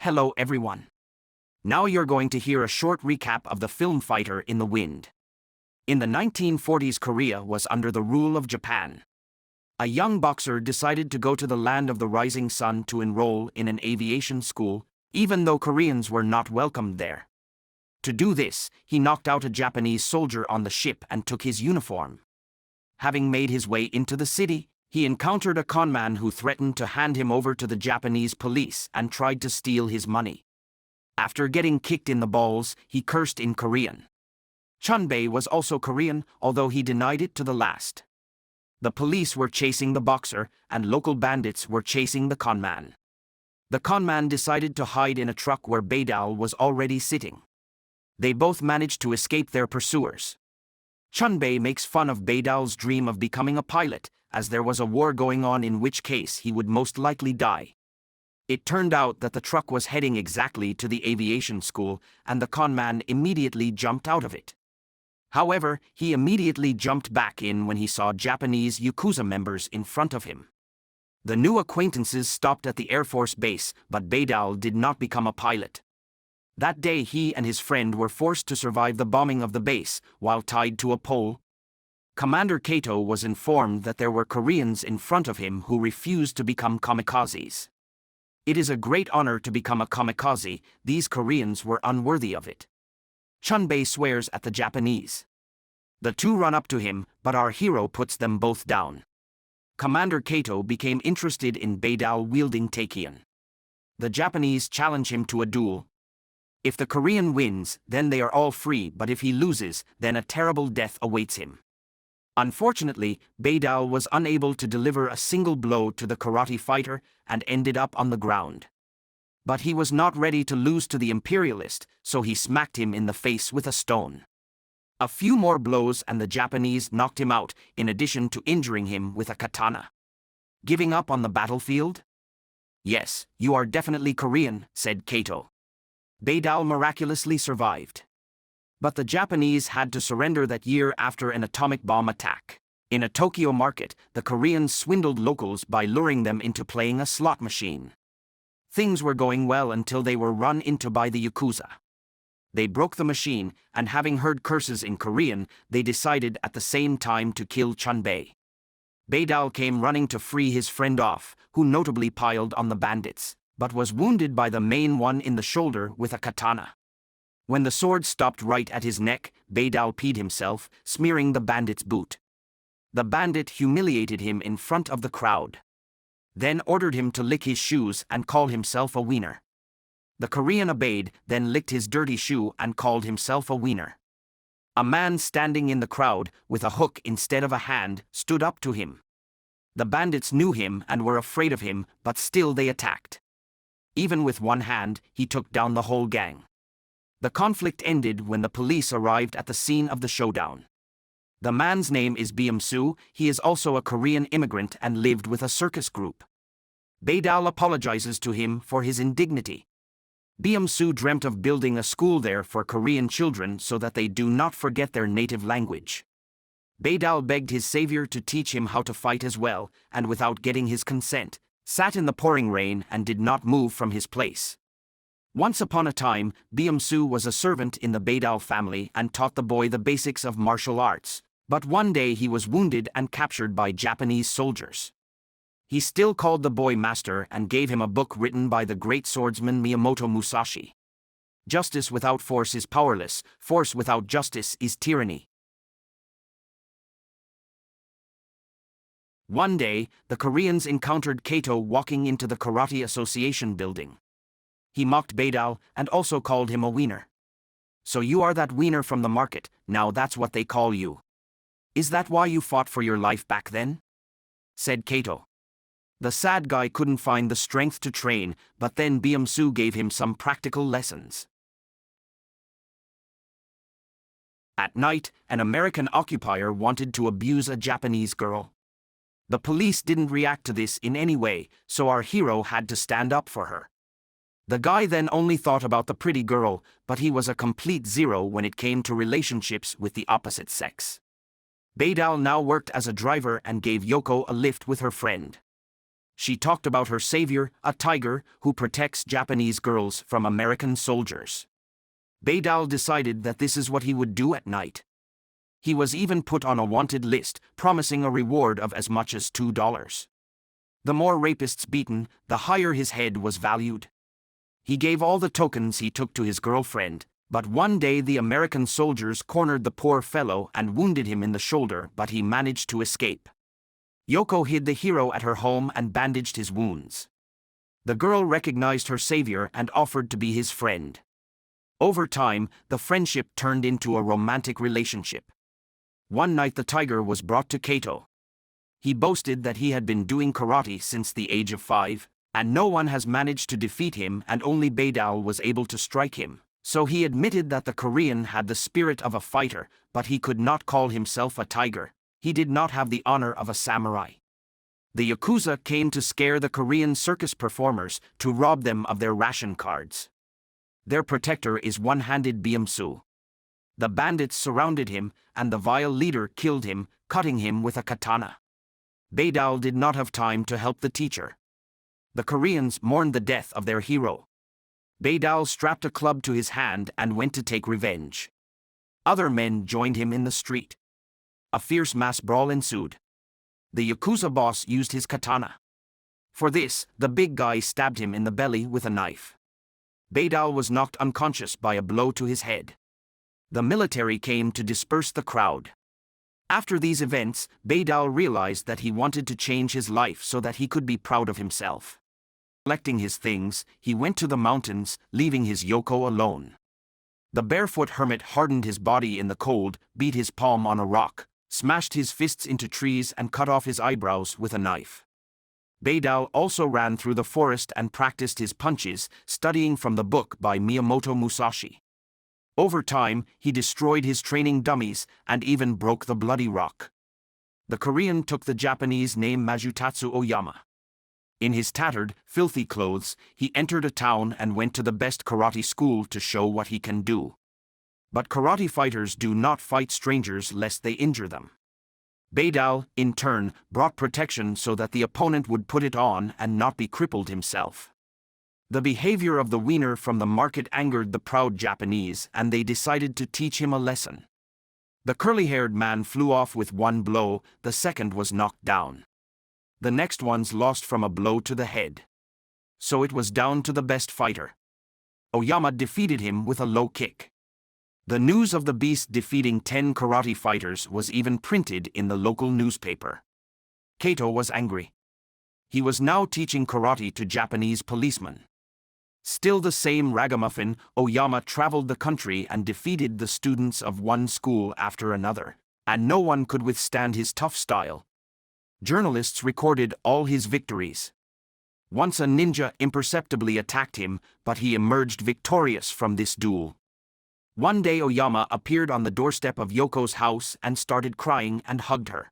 Hello everyone. Now you're going to hear a short recap of the film Fighter in the Wind. In the 1940s, Korea was under the rule of Japan. A young boxer decided to go to the land of the rising sun to enroll in an aviation school, even though Koreans were not welcomed there. To do this, he knocked out a Japanese soldier on the ship and took his uniform. Having made his way into the city, he encountered a conman who threatened to hand him over to the Japanese police and tried to steal his money. After getting kicked in the balls, he cursed in Korean. Chunbae was also Korean, although he denied it to the last. The police were chasing the boxer, and local bandits were chasing the conman. The conman decided to hide in a truck where Baedal was already sitting. They both managed to escape their pursuers. Chunbae makes fun of Baedal's dream of becoming a pilot, as there was a war going on, in which case he would most likely die. It turned out that the truck was heading exactly to the aviation school, and the conman immediately jumped out of it. However, he immediately jumped back in when he saw Japanese Yakuza members in front of him. The new acquaintances stopped at the Air Force base, but Baedal did not become a pilot. That day he and his friend were forced to survive the bombing of the base, while tied to a pole. Commander Kato was informed that there were Koreans in front of him who refused to become kamikazes. It is a great honor to become a kamikaze. These Koreans were unworthy of it. Chunbae swears at the Japanese. The two run up to him, but our hero puts them both down. Commander Kato became interested in Baedal wielding Takion. The Japanese challenge him to a duel. If the Korean wins, then they are all free, but if he loses, then a terrible death awaits him. Unfortunately, Baedal was unable to deliver a single blow to the karate fighter and ended up on the ground. But he was not ready to lose to the imperialist, so he smacked him in the face with a stone. A few more blows and the Japanese knocked him out, in addition to injuring him with a katana. Giving up on the battlefield? Yes, you are definitely Korean, said Kato. Baedal miraculously survived. But the Japanese had to surrender that year after an atomic bomb attack. In a Tokyo market, the Koreans swindled locals by luring them into playing a slot machine. Things were going well until they were run into by the Yakuza. They broke the machine, and having heard curses in Korean, they decided at the same time to kill Chunbae. Baedal came running to free his friend off, who notably piled on the bandits, but was wounded by the main one in the shoulder with a katana. When the sword stopped right at his neck, Baedal peed himself, smearing the bandit's boot. The bandit humiliated him in front of the crowd. Then ordered him to lick his shoes and call himself a wiener. The Korean obeyed, then licked his dirty shoe and called himself a wiener. A man standing in the crowd, with a hook instead of a hand, stood up to him. The bandits knew him and were afraid of him, but still they attacked. Even with one hand, he took down the whole gang. The conflict ended when the police arrived at the scene of the showdown. The man's name is Beom-soo. He is also a Korean immigrant and lived with a circus group. Baedal apologizes to him for his indignity. Beom-soo dreamt of building a school there for Korean children so that they do not forget their native language. Baedal begged his savior to teach him how to fight as well, and without getting his consent, sat in the pouring rain and did not move from his place. Once upon a time, Beom-soo was a servant in the Baedal family and taught the boy the basics of martial arts, but one day he was wounded and captured by Japanese soldiers. He still called the boy master and gave him a book written by the great swordsman Miyamoto Musashi. Justice without force is powerless, force without justice is tyranny. One day, the Koreans encountered Kato walking into the Karate Association building. He mocked Baedal and also called him a wiener. So you are that wiener from the market, now that's what they call you. Is that why you fought for your life back then? Said Kato. The sad guy couldn't find the strength to train, but then Beom-soo gave him some practical lessons. At night, an American occupier wanted to abuse a Japanese girl. The police didn't react to this in any way, so our hero had to stand up for her. The guy then only thought about the pretty girl, but he was a complete zero when it came to relationships with the opposite sex. Baedal now worked as a driver and gave Yoko a lift with her friend. She talked about her savior, a tiger who protects Japanese girls from American soldiers. Beidou decided that this is what he would do at night. He was even put on a wanted list, promising a reward of as much as $2. The more rapists beaten, the higher his head was valued. He gave all the tokens he took to his girlfriend, but one day the American soldiers cornered the poor fellow and wounded him in the shoulder, but he managed to escape. Yoko hid the hero at her home and bandaged his wounds. The girl recognized her savior and offered to be his friend. Over time, the friendship turned into a romantic relationship. One night the tiger was brought to Kato. He boasted that he had been doing karate since the age of 5, and no one has managed to defeat him, and only Beidou was able to strike him. So he admitted that the Korean had the spirit of a fighter, but he could not call himself a tiger. He did not have the honor of a samurai. The Yakuza came to scare the Korean circus performers, to rob them of their ration cards. Their protector is one-handed Biamsu. The bandits surrounded him, and the vile leader killed him, cutting him with a katana. Beidou did not have time to help the teacher. The Koreans mourned the death of their hero. Beidou strapped a club to his hand and went to take revenge. Other men joined him in the street. A fierce mass brawl ensued. The Yakuza boss used his katana. For this, the big guy stabbed him in the belly with a knife. Beidou was knocked unconscious by a blow to his head. The military came to disperse the crowd. After these events, Beidou realized that he wanted to change his life so that he could be proud of himself. Collecting his things, he went to the mountains, leaving his Yoko alone. The barefoot hermit hardened his body in the cold, beat his palm on a rock, smashed his fists into trees and cut off his eyebrows with a knife. Beidou also ran through the forest and practiced his punches, studying from the book by Miyamoto Musashi. Over time, he destroyed his training dummies and even broke the bloody rock. The Korean took the Japanese name Majutatsu Oyama. In his tattered, filthy clothes, he entered a town and went to the best karate school to show what he can do. But karate fighters do not fight strangers lest they injure them. Beidou, in turn, brought protection so that the opponent would put it on and not be crippled himself. The behavior of the wiener from the market angered the proud Japanese, and they decided to teach him a lesson. The curly-haired man flew off with one blow, the second was knocked down. The next ones lost from a blow to the head. So it was down to the best fighter. Oyama defeated him with a low kick. The news of the beast defeating 10 karate fighters was even printed in the local newspaper. Kato was angry. He was now teaching karate to Japanese policemen. Still the same ragamuffin, Oyama traveled the country and defeated the students of one school after another, and no one could withstand his tough style. Journalists recorded all his victories. Once a ninja imperceptibly attacked him, but he emerged victorious from this duel. One day Oyama appeared on the doorstep of Yoko's house and started crying and hugged her.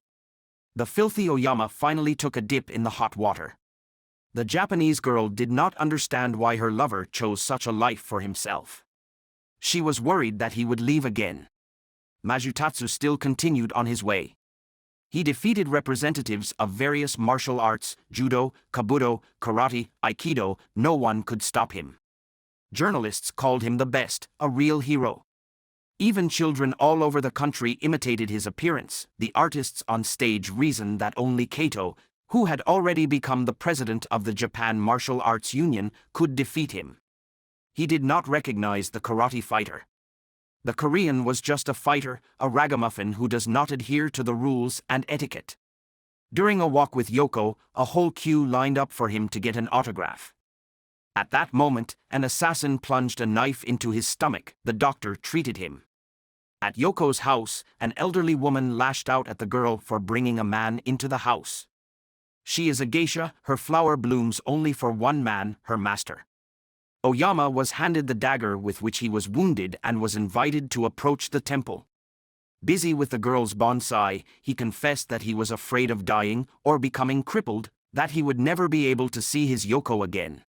The filthy Oyama finally took a dip in the hot water. The Japanese girl did not understand why her lover chose such a life for himself. She was worried that he would leave again. Majutatsu still continued on his way. He defeated representatives of various martial arts, judo, kabuto, karate, aikido. No one could stop him. Journalists called him the best, a real hero. Even children all over the country imitated his appearance. The artists on stage reasoned that only Kato, who had already become the president of the Japan Martial Arts Union, could defeat him. He did not recognize the karate fighter. The Korean was just a fighter, a ragamuffin who does not adhere to the rules and etiquette. During a walk with Yoko, a whole queue lined up for him to get an autograph. At that moment, an assassin plunged a knife into his stomach. The doctor treated him. At Yoko's house, an elderly woman lashed out at the girl for bringing a man into the house. She is a geisha, her flower blooms only for one man, her master. Oyama was handed the dagger with which he was wounded and was invited to approach the temple. Busy with the girl's bonsai, he confessed that he was afraid of dying or becoming crippled, that he would never be able to see his Yoko again.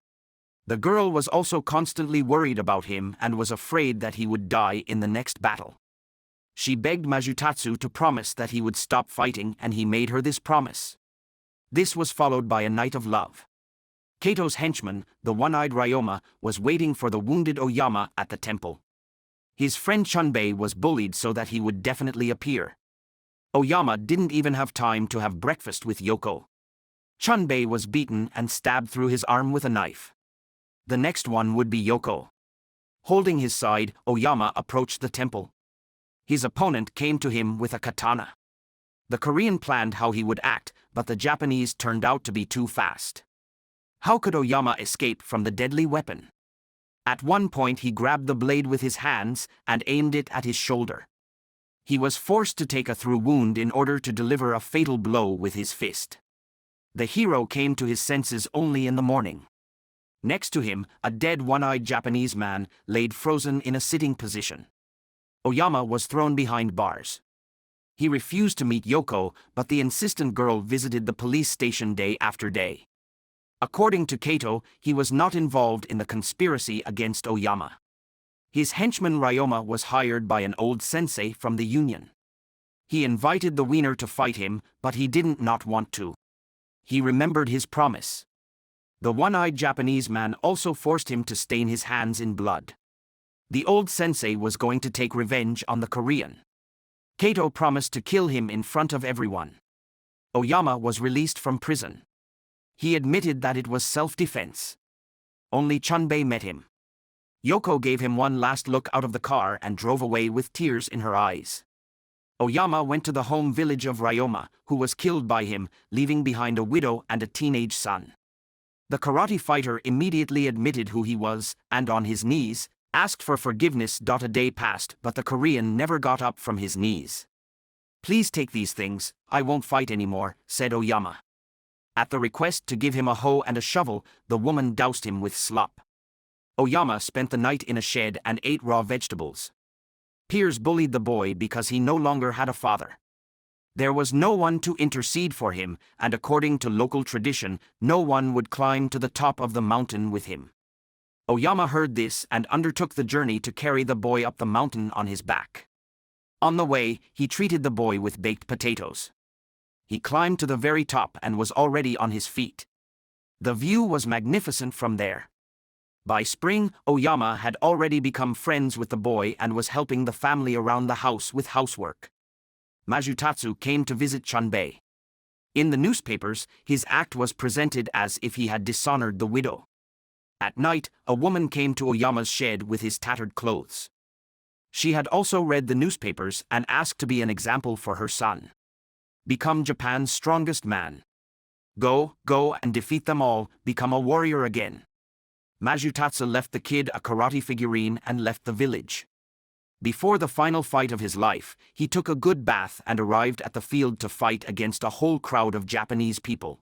The girl was also constantly worried about him and was afraid that he would die in the next battle. She begged Majutatsu to promise that he would stop fighting, and he made her this promise. This was followed by a night of love. Kato's henchman, the one-eyed Ryoma, was waiting for the wounded Oyama at the temple. His friend Chunbei was bullied so that he would definitely appear. Oyama didn't even have time to have breakfast with Yoko. Chunbei was beaten and stabbed through his arm with a knife. The next one would be Yoko. Holding his side, Oyama approached the temple. His opponent came to him with a katana. The Korean planned how he would act, but the Japanese turned out to be too fast. How could Oyama escape from the deadly weapon? At one point he grabbed the blade with his hands and aimed it at his shoulder. He was forced to take a through wound in order to deliver a fatal blow with his fist. The hero came to his senses only in the morning. Next to him, a dead one-eyed Japanese man laid frozen in a sitting position. Oyama was thrown behind bars. He refused to meet Yoko, but the insistent girl visited the police station day after day. According to Kato, he was not involved in the conspiracy against Oyama. His henchman Ryoma was hired by an old sensei from the union. He invited the wiener to fight him, but he didn't not want to. He remembered his promise. The one-eyed Japanese man also forced him to stain his hands in blood. The old sensei was going to take revenge on the Korean. Kato promised to kill him in front of everyone. Oyama was released from prison. He admitted that it was self-defense. Only Chunbei met him. Yoko gave him one last look out of the car and drove away with tears in her eyes. Oyama went to the home village of Ryoma, who was killed by him, leaving behind a widow and a teenage son. The karate fighter immediately admitted who he was, and on his knees, asked for forgiveness. A day passed, but the Korean never got up from his knees. "Please take these things, I won't fight anymore," said Oyama. At the request to give him a hoe and a shovel, the woman doused him with slop. Oyama spent the night in a shed and ate raw vegetables. Peers bullied the boy because he no longer had a father. There was no one to intercede for him, and according to local tradition, no one would climb to the top of the mountain with him. Oyama heard this and undertook the journey to carry the boy up the mountain on his back. On the way, he treated the boy with baked potatoes. He climbed to the very top and was already on his feet. The view was magnificent from there. By spring, Oyama had already become friends with the boy and was helping the family around the house with housework. Majutatsu came to visit Chunbei. In the newspapers, his act was presented as if he had dishonored the widow. At night, a woman came to Oyama's shed with his tattered clothes. She had also read the newspapers and asked to be an example for her son. "Become Japan's strongest man. Go and defeat them all, become a warrior again." Majutatsu left the kid a karate figurine and left the village. Before the final fight of his life, he took a good bath and arrived at the field to fight against a whole crowd of Japanese people.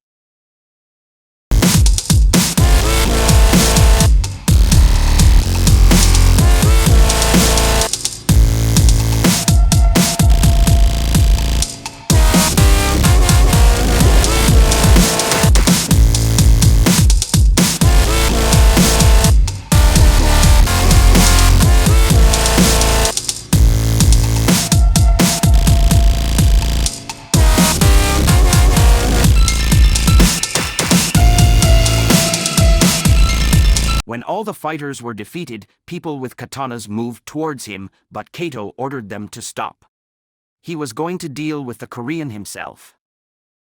When all the fighters were defeated, people with katanas moved towards him, but Kato ordered them to stop. He was going to deal with the Korean himself.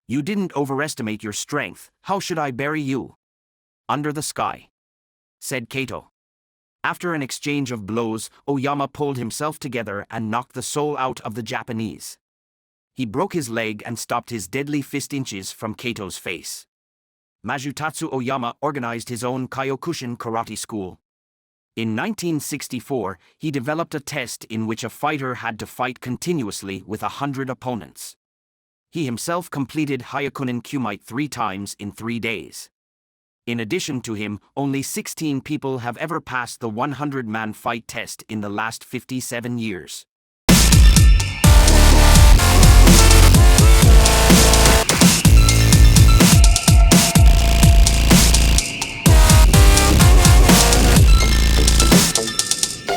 "You didn't overestimate your strength, how should I bury you?" "Under the sky," said Kato. After an exchange of blows, Oyama pulled himself together and knocked the soul out of the Japanese. He broke his leg and stopped his deadly fist inches from Kato's face. Majutatsu Oyama organized his own Kyokushin karate school. In 1964, he developed a test in which a fighter had to fight continuously with 100 opponents. He himself completed Hyakunin Kumite 3 times in 3 days. In addition to him, only 16 people have ever passed the 100-man fight test in the last 57 years.